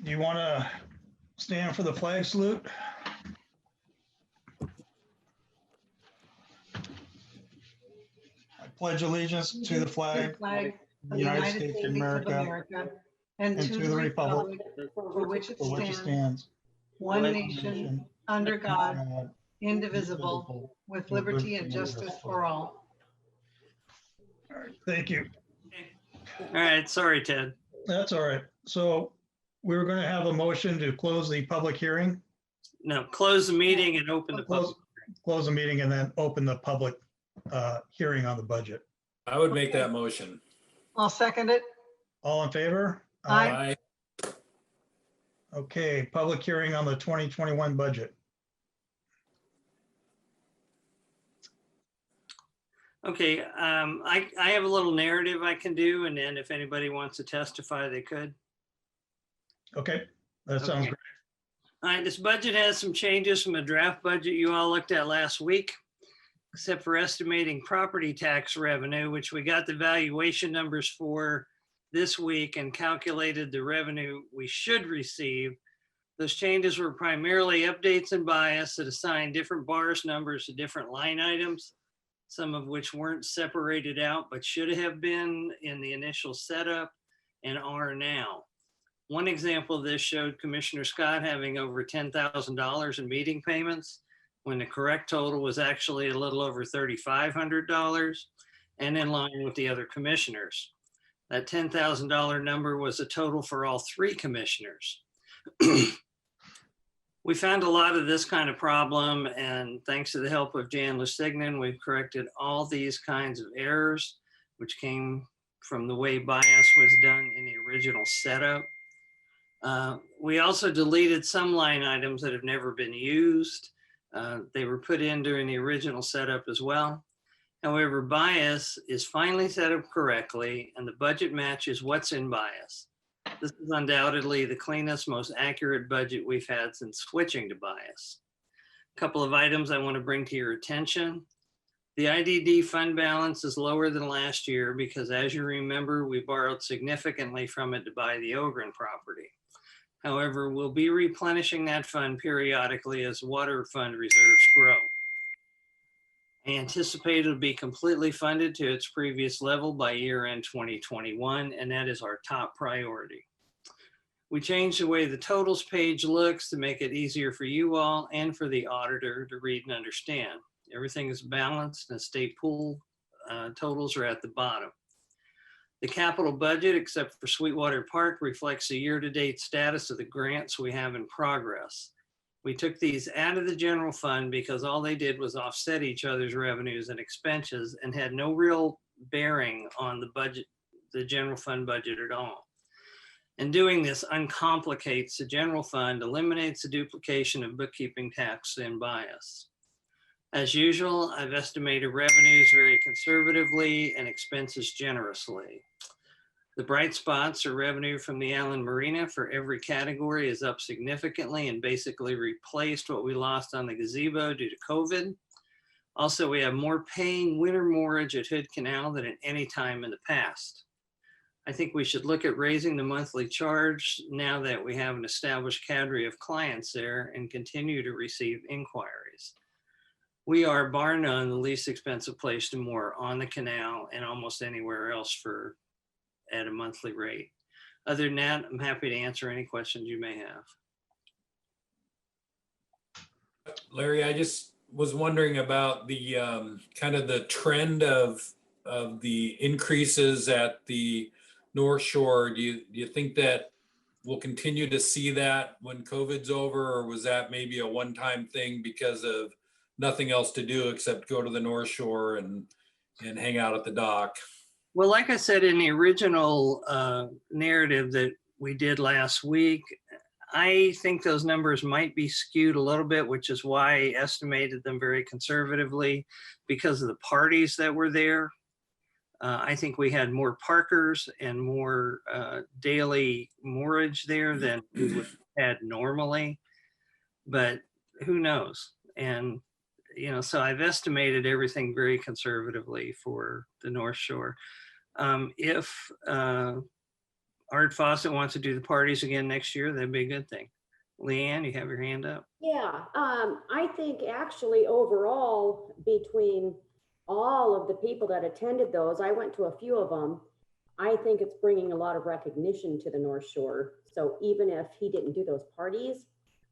Do you want to stand for the flag salute? I pledge allegiance to the flag of the United States of America and to the republic for which it stands, one nation, under God, indivisible, with liberty and justice for all. All right, thank you. All right, sorry, Ted. That's all right. So we were going to have a motion to close the public hearing. No, close the meeting and open the public. Close the meeting and then open the public hearing on the budget. I would make that motion. I'll second it. All in favor? Aye. Aye. Okay, public hearing on the 2021 budget. Okay, I have a little narrative I can do, and then if anybody wants to testify, they could. Okay, that sounds Okay. great. All right, this budget has some changes from a draft budget you all looked at last week, except for estimating property tax revenue, which we got the valuation numbers for this week and calculated the revenue we should receive. Those changes were primarily updates and bias that assign different bars numbers to different line items, some of which weren't separated out but should have been in the initial setup and are now. One example of this showed Commissioner Scott having over $10,000 in meeting payments when the correct total was actually a little over $3,500 and in line with the other commissioners. That $10,000 number was a total for all three commissioners. We found a lot of this kind of problem, and thanks to the help of Jan Lusignan, we've corrected all these kinds of errors, which came from the way bias was done in the original setup. We also deleted some line items that have never been used. They were put in during the original setup as well. However, bias is finally set up correctly, and the budget matches what's in bias. This is undoubtedly the cleanest, most accurate budget we've had since switching to bias. A couple of items I want to bring to your attention. The Idd fund balance is lower than last year because, as you remember, we borrowed significantly from it to buy the Ogren property. However, we'll be replenishing that fund periodically as water fund reserves grow. I anticipate it'll be completely funded to its previous level by year-end 2021, and that is our top priority. We changed the way the totals page looks to make it easier for you all and for the auditor to read and understand. Everything is balanced and state pool totals are at the bottom. The capital budget, except for Sweetwater Park, reflects the year-to-date status of the grants we have in progress. We took these out of the general fund because all they did was offset each other's revenues and expenses and had no real bearing on the budget, the general fund budget at all. And doing this uncomplicates the general fund, eliminates the duplication of bookkeeping tasks and bias. As usual, I've estimated revenues very conservatively and expenses generously. The bright spots are revenue from the Allyn Marina for every category is up significantly and basically replaced what we lost on the gazebo due to COVID. Also, we have more paying winter moorage at Hood Canal than at any time in the past. I think we should look at raising the monthly charge now that we have an established cadre of clients there and continue to receive inquiries. We are, bar none, the least expensive place to moor on the canal and almost anywhere else at a monthly rate. Other than that, I'm happy to answer any questions you may have. Larry, I just was wondering about the kind of the trend of the increases at the North Shore. Do you think that we'll continue to see that when COVID's over, or was that maybe a one-time thing because of nothing else to do except go to the North Shore and hang out at the dock? Well, like I said in the original narrative that we did last week, I think those numbers might be skewed a little bit, which is why I estimated them very conservatively because of the parties that were there. I think we had more parkers and more daily moorage there than we would have had normally, but who knows? And, you know, so I've estimated everything very conservatively for the North Shore. If Art Fawcett wants to do the parties again next year. That'd be a good thing. Leanne, you have your hand up. Yeah, I think actually overall, between all of the people that attended those, I went to a few of them. I think it's bringing a lot of recognition to the North Shore. So even if he didn't do those parties,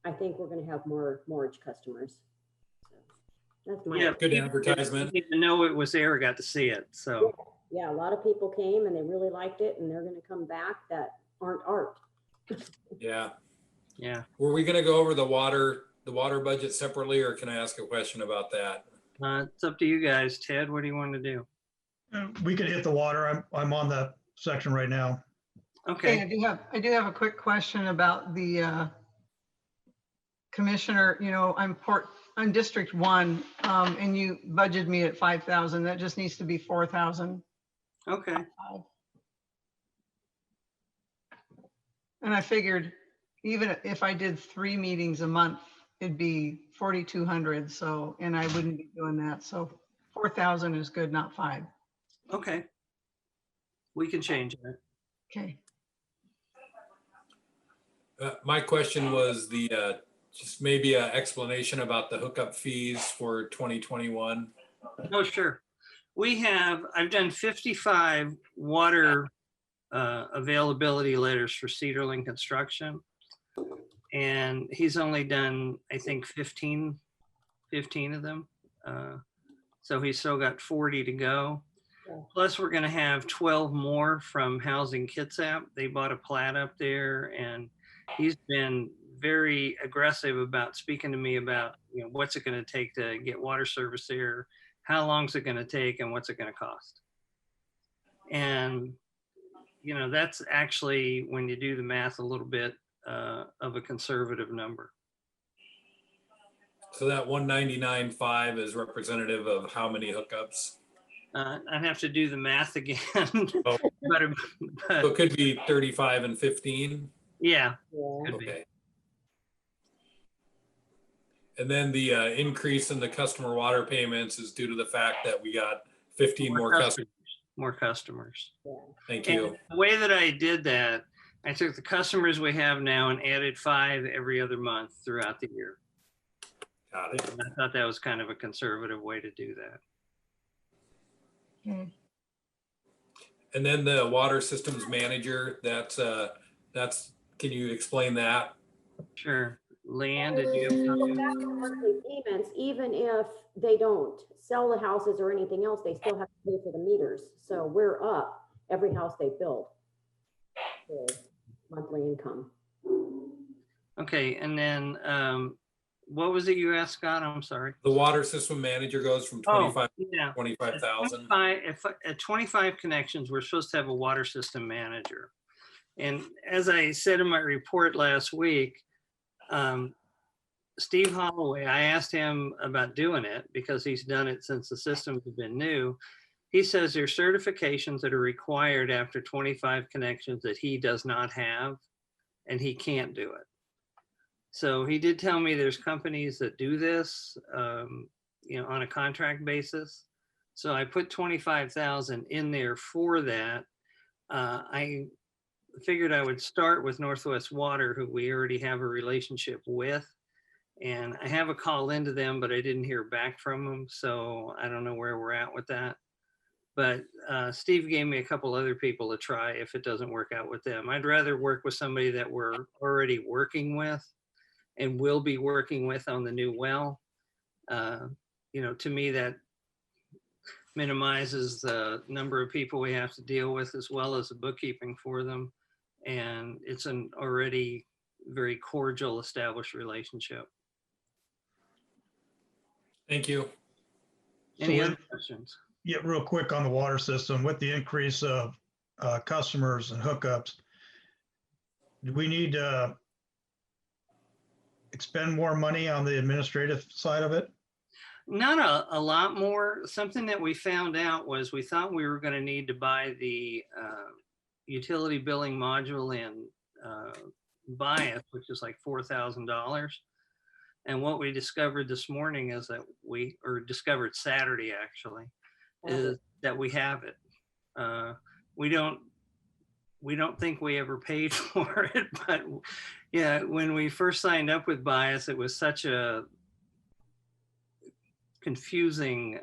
I think we're going to have more mortgage customers. So that's my Yeah, Good people advertisement. didn't even know it was there, got to see it. So yeah, a lot of people came and they really liked it, and they're going to come back that aren't Art. Yeah. yeah, Were we gonna go over the water budget separately, or can I ask a question about that? it's up to you guys. Ted, what do you want to do? We could hit the water. I'm on that section right now. Okay. Hey, I do have a quick question about the commissioner. You know, I'm District 1, and you budgeted me at 5,000. That just needs to be 4,000. Okay. And I figured even if I did 3 meetings a month, it'd be 4,200. So, and I wouldn't be doing that. So 4,000 is good, not 5. Okay. We can change that. Okay. My question was just maybe an explanation about the hookup fees for 2021. Oh, sure. I've done 55 water availability letters for Cedarling Construction. And he's only done, I think, 15 of them. So he's still got 40 to go. Plus, we're going to have 12 more from Housing Kitsap. They bought a plat up there, and he's been very aggressive about speaking to me about, what's it going to take to get water service there, how long is it going to take, and what's it going to cost. And, that's actually, when you do the math, a little bit of a conservative number. So that 199.5 is representative of how many hookups? I'd have to do the math again. Oh. but So it could be 35 and 15? Yeah. Yeah. Could be. Okay. And then the increase in the customer water payments is due to the fact that we got 15 more customers. More customers. Thank And you. the way that I did that, I took the customers we have now and added 5 every other month throughout the year. Got it. And I thought that was kind of a conservative way to do that. Okay. And then the water systems manager, that's, can you explain that? Sure. Leanne, did you? Back to monthly payments, even if they don't sell the houses or anything else, they still have to pay for the meters. So we're up every house they build. For monthly income. Okay. And then what was it you asked, Scott? I'm sorry. The water system manager goes from 25 yeah. to 25,000. At 25 connections, we're supposed to have a water system manager. And as I said in my report last week, Steve Holloway, I asked him about doing it because he's done it since the systems have been new. He says there's certifications that are required after 25 connections that he does not have, and he can't do it. So he did tell me there's companies that do this, on a contract basis. So I put 25,000 in there for that. I figured I would start with Northwest Water, who we already have a relationship with. And I have a call into them, but I didn't hear back from them. So I don't know where we're at with that. But Steve gave me a couple other people to try if it doesn't work out with them. I'd rather work with somebody that we're already working with and will be working with on the new well. To me, that minimizes the number of people we have to deal with, as well as the bookkeeping for them. And it's an already very cordial, established relationship. Thank you. Any other questions? Yeah, real quick on the water system, with the increase of customers and hookups, do we need to expend more money on the administrative side of it? Not a lot more. Something that we found out was we thought we were going to need to buy the utility billing module in Bias, which is like $4,000. And what we discovered this morning is that discovered Saturday actually, is that we have it. We don't we don't think we ever paid for it, but yeah, when we first signed up with Bias, it was such a confusing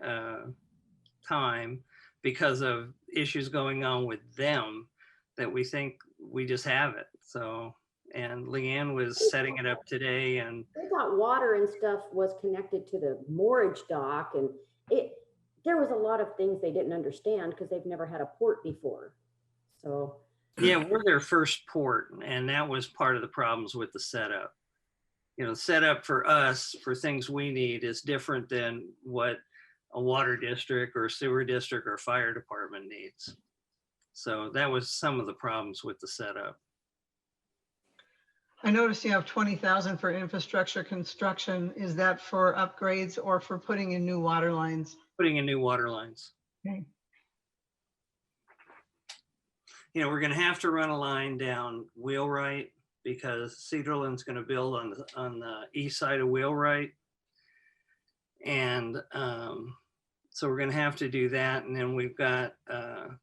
time because of issues going on with them that we think we just have it. So, and Leanne was setting it up today, and They thought water and stuff was connected to the moorage dock, and there was a lot of things they didn't understand because they've never had a port before. So yeah, we're their first port, and that was part of the problems with the setup. You know, setup for us for things we need is different than what a water district or sewer district or fire department needs. So that was some of the problems with the setup. I noticed you have 20,000 for infrastructure construction. Is that for upgrades or for putting in new water lines? Putting in new water lines. Okay. You know, we're going to have to run a line down Wheelwright because Cedarland's going to build on the east side of Wheelwright. And so we're going to have to do that. And then we've got to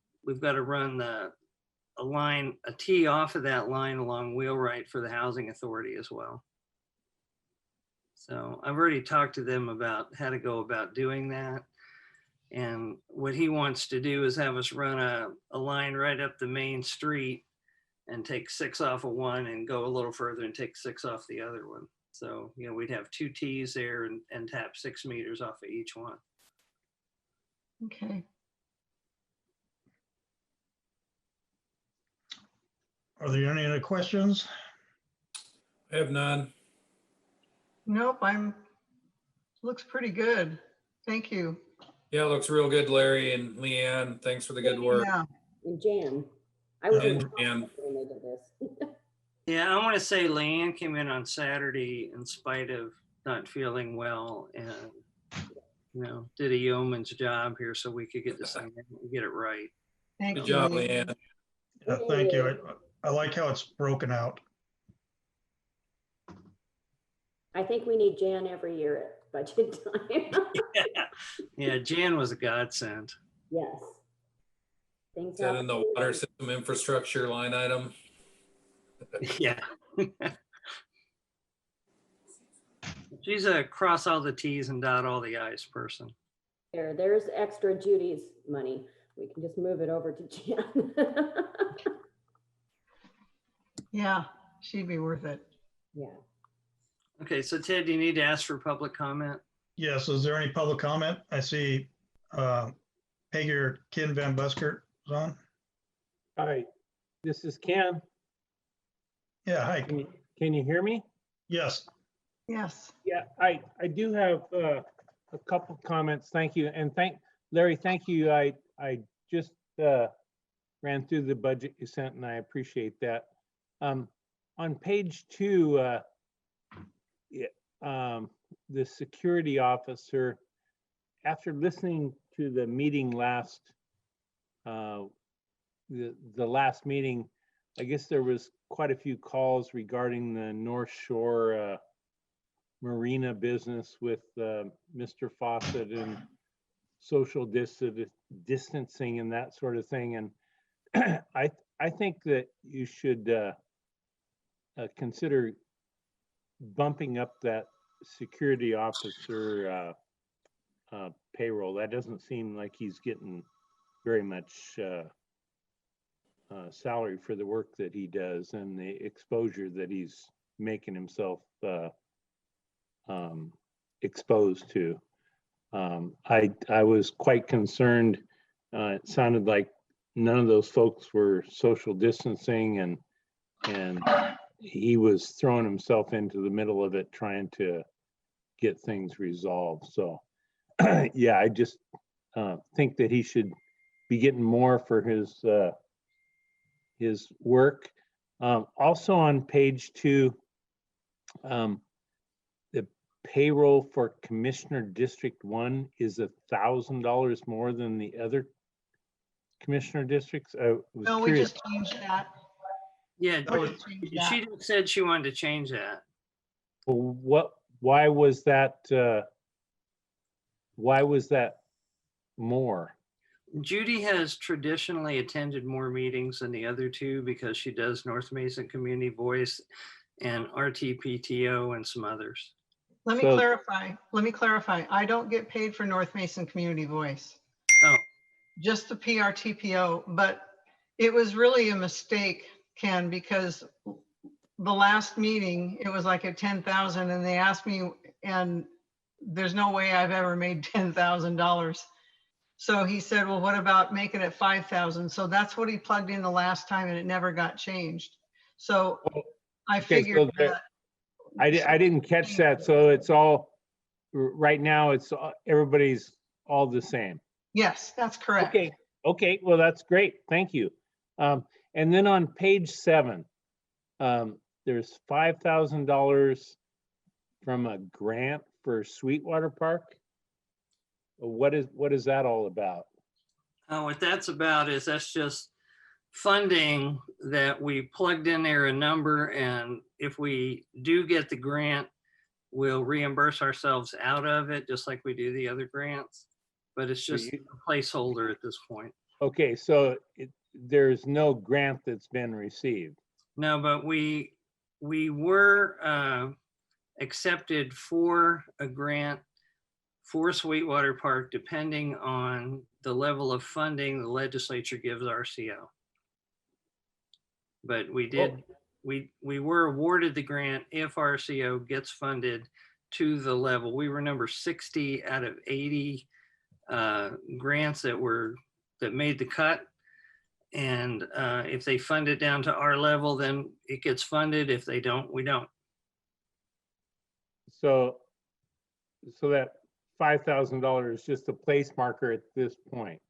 run a T off of that line along Wheelwright for the housing authority as well. So I've already talked to them about how to go about doing that. And what he wants to do is have us run a line right up the main street and take 6 off of one and go a little further and take 6 off the other one. So, you know, we'd have 2 T's there and tap 6 meters off of each one. Okay. Are there any other questions? I have none. Nope, looks pretty good. Thank you. Yeah, it looks real good, Larry and Leanne. Thanks for the good work. Yeah. and Jan, I was in And the Jan. hospital when they did this. Yeah, I want to say Leanne came in on Saturday in spite of not feeling well and, you know, did a yeoman's job here so we could get this thing and get it right. Thank Good you. job, Leanne. Leanne. Thank you. I like how it's broken out. I think we need Jan every year at budget time. Yeah, Jan was a godsend. Yes. Things Is that in happen. the water system infrastructure line item? Yeah. She's a cross all the T's and dot all the I's person. There's extra Judy's money. We can just move it over to Jan. Yeah, she'd be worth it. Yeah. Okay, so Ted, do you need to ask for public comment? Yes, is there any public comment? I see Peggy or Ken Van Buskert is on. Hi, this is Ken. Yeah, hi. Can you hear me? Yes. Yes. Yeah, I do have a couple comments. Thank you. And Larry, thank you. I just ran through the budget you sent and I appreciate that. On page 2, the security officer, after listening to the meeting last, the last meeting, I guess there was quite a few calls regarding the North Shore marina business with Mr. Fawcett and social distancing and that sort of thing. And I think that you should consider bumping up that security officer payroll. That doesn't seem like he's getting very much salary for the work that he does and the exposure that he's making himself exposed to. I was quite concerned. It sounded like none of those folks were social distancing and he was throwing himself into the middle of it trying to get things resolved. So yeah, I just think that he should be getting more for his work. Also on page 2, the payroll for Commissioner District 1 is $1,000 more than the other commissioner districts. I was No, we curious. just changed that. Yeah, We just changed that. she said she wanted to change that. Why was that more? Judy has traditionally attended more meetings than the other two because she does North Mason Community Voice and RTPTO and some others. Let me So- clarify. I don't get paid for North Mason Community Voice, Oh, just the PRTPO, but it was really a mistake, Ken, because the last meeting, it was like at 10,000 and they asked me, and there's no way I've ever made $10,000. So he said, well, what about making it 5,000? So that's what he plugged in the last time and it never got changed. So I Okay, figured so there- that. I didn't catch that. So it's all, right now, it's, everybody's all the same. Yes, that's correct. Okay, okay, well, that's great. Thank you. And then on page 7, there's $5,000 from a grant for Sweetwater Park. What is that all about? what that's about is that's just funding that we plugged in there a number, and if we do get the grant, we'll reimburse ourselves out of it, just like we do the other grants. But it's So just you- a placeholder at this point. Okay, so there's no grant that's been received. No, but we were accepted for a grant for Sweetwater Park, depending on the level of funding the legislature gives RCO. But we did, we were awarded the grant if RCO gets funded to the level. We were number 60 out of 80 grants that made the cut. And if they fund it down to our level, then it gets funded. If they don't, we don't. So that $5,000 is just a place marker at this point.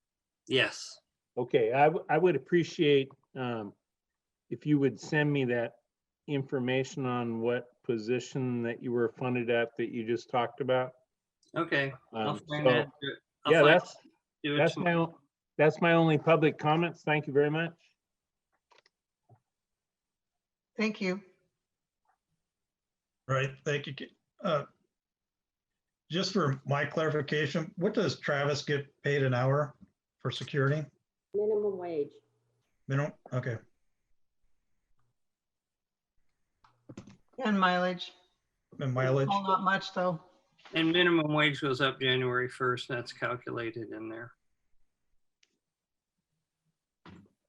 Yes. Okay, I would appreciate if you would send me that information on what position that you were funded at that you just talked about. Okay. I'll find So, that. I'll yeah, find- do it that's tomorrow. that's my only public comments. Thank you very much. Thank you. Right, thank you. Just for my clarification, what does Travis get paid an hour for security? Minimum wage. Minimum, okay, And mileage. and mileage, Well, not much though. And minimum wage goes up January 1st. That's calculated in there.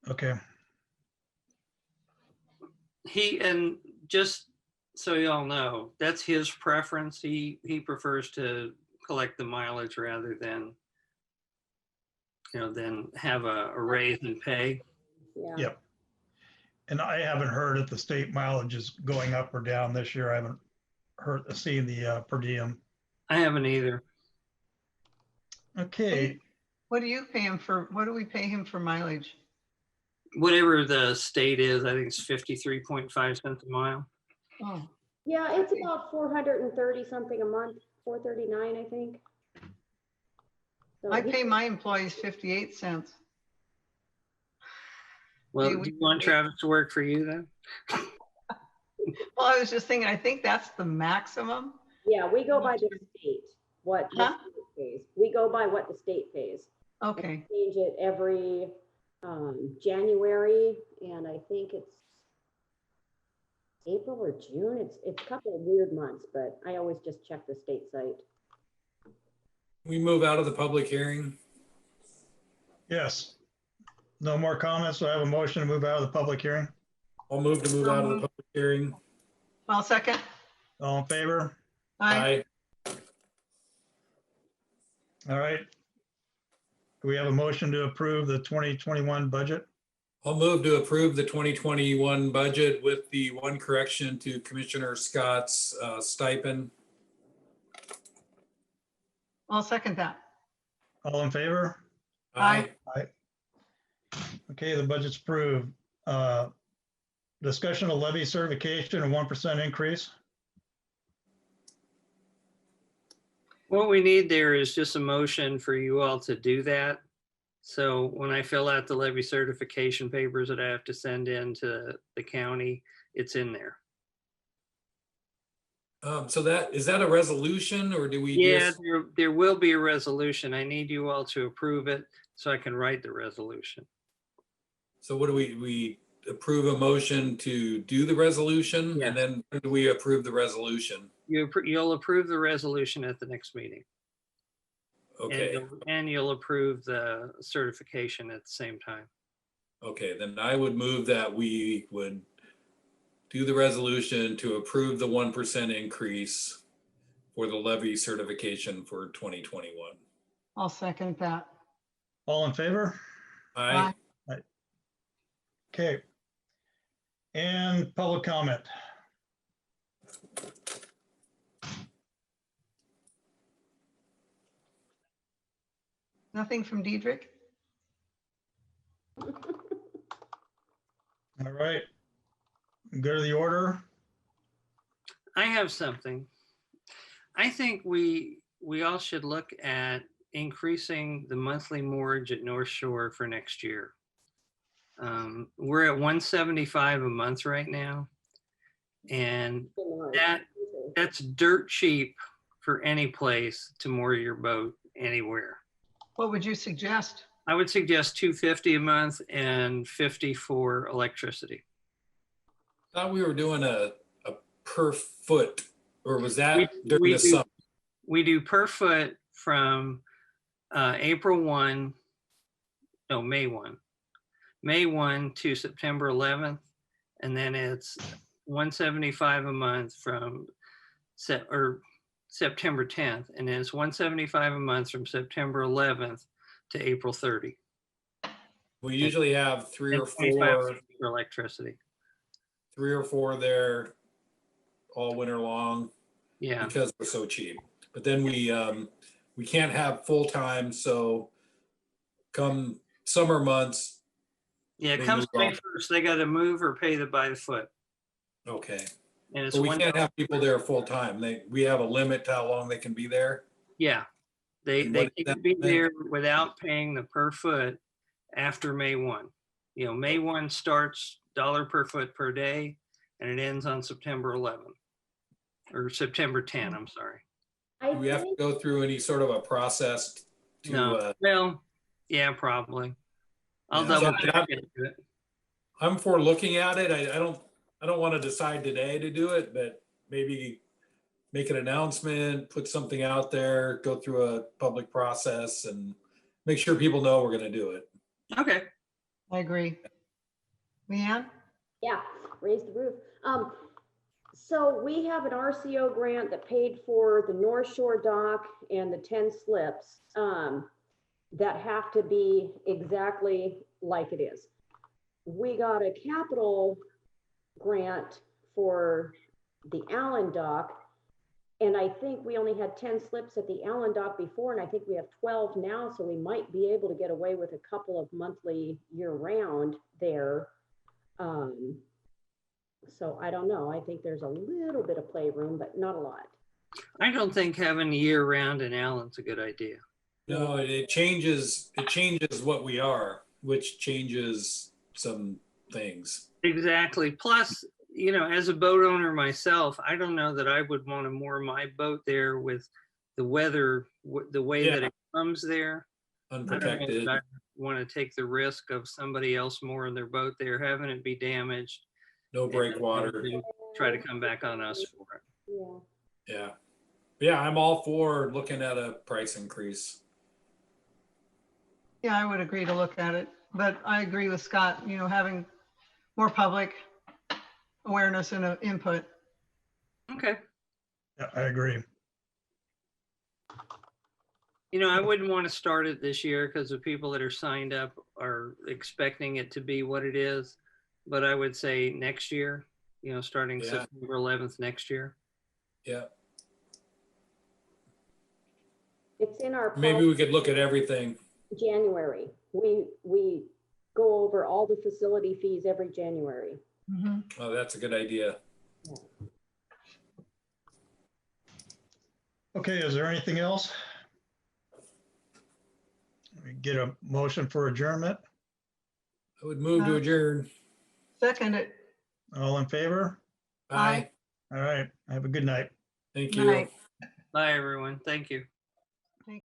okay. And just so y'all know, that's his preference. He prefers to collect the mileage rather than, than have a raise in pay. Yeah. Yep. And I haven't heard if the state mileage is going up or down this year. I haven't seen the per diem. I haven't either. Okay, What do you pay him for? What do we pay him for mileage? Whatever the state is, I think it's 53.5 cents a mile. Oh, Yeah, it's about 430 something a month, 439, I think. So I he- pay my employees 58 cents. Well, Hey, do you want Travis to work for you then? Well, I was just thinking, I think that's the maximum. Yeah, we go by the state, what the Huh? state pays. We go by what the state pays. Okay, Change it every January, and I think it's April or June. It's a couple of weird months, but I always just check the state site. We move out of the public hearing. yes. No more comments, so I have a motion to move out of the public hearing. I'll move to move out of the public hearing. well, second. All in favor? Aye. Aye. All right. Do we have a motion to approve the 2021 budget? I'll move to approve the 2021 budget with the one correction to Commissioner Scott's stipend. I'll second that. All in favor? Aye. Okay, the budget's approved. Discussion of levy certification, a 1% increase. What we need there is just a motion for you all to do that. So when I fill out the levy certification papers that I have to send in to the county, it's in there. So is that a resolution or do we Yeah, just, there will be a resolution. I need you all to approve it so I can write the resolution. so what do we approve a motion to do the resolution? Yeah. And then when do we approve the resolution? You'll approve the resolution at the next meeting. Okay, And you'll approve the certification at the same time. okay, then I would move that we would do the resolution to approve the 1% increase for the levy certification for 2021. I'll second that. All in favor? Aye. Okay. And public comment. Nothing from Diedrich? All right. Go to the order. I have something. I think we all should look at increasing the monthly mortgage at North Shore for next year. We're at 175 a month right now. And that's dirt cheap for any place to moor your boat anywhere. What would you suggest? I would suggest 250 a month and 50 for electricity. Thought we were doing a per foot, or was that We during the do- summer? We do per foot from May 1 to September 11th. And then it's 175 a month from September 10th. And then it's 175 a month from September 11th to April 30. We usually have three And or 25 four for electricity. there all winter long Yeah. because we're so cheap. But then we can't have full time, so come summer months, Yeah, They comes move May on. 1st, they got to move or pay by the foot. okay. And it's But we one, can't have people there full time. We have a limit to how long they can be there. yeah. They And what is can that be limit? there without paying the per foot after May 1. You know, May 1 starts $1 per foot per day and it ends on September 11 or September 10, I'm sorry. I Do we have to think, go through any sort of a process to, No, well, yeah, probably. I'll Yeah, double so check I'm- into it. I'm for looking at it. I don't want to decide today to do it, but maybe make an announcement, put something out there, go through a public process and make sure people know we're going to do it. Okay. I agree. Leanne? yeah, raise the roof. So we have an RCO grant that paid for the North Shore dock and the 10 slips that have to be exactly like it is. We got a capital grant for the Allyn dock. And I think we only had 10 slips at the Allyn dock before, and I think we have 12 now, so we might be able to get away with a couple of monthly year-round there. So I don't know. I think there's a little bit of playroom, but not a lot. I don't think having year round in Allen's a good idea. No, it changes what we are, which changes some things. Exactly. Plus, you know, as a boat owner myself, I don't know that I would want to moor my boat there with the weather, the way Yeah. that it comes there. I don't know Unprotected. if I want to take the risk of somebody else mooring their boat there, having it be damaged. No and breakwater. then try to come back on us for it. Yeah. Yeah. Yeah, I'm all for looking at a price increase. Yeah, I would agree to look at it, but I agree with Scott, you know, having more public awareness and input. Okay. Yeah, I agree. You know, I wouldn't want to start it this year because the people that are signed up are expecting it to be what it is. But I would say next year, you know, starting Yeah. September 11th next year. Yeah. It's in our Maybe we could look at everything. January. We go over all the facility fees every January. Mhm. Oh, that's a good idea. Okay, is there anything else? We get a motion for adjournment. I would move to adjourn. Second it. All in favor? Bye. All right. Have a good night. Thank Good you. night. Bye, everyone. Thank you.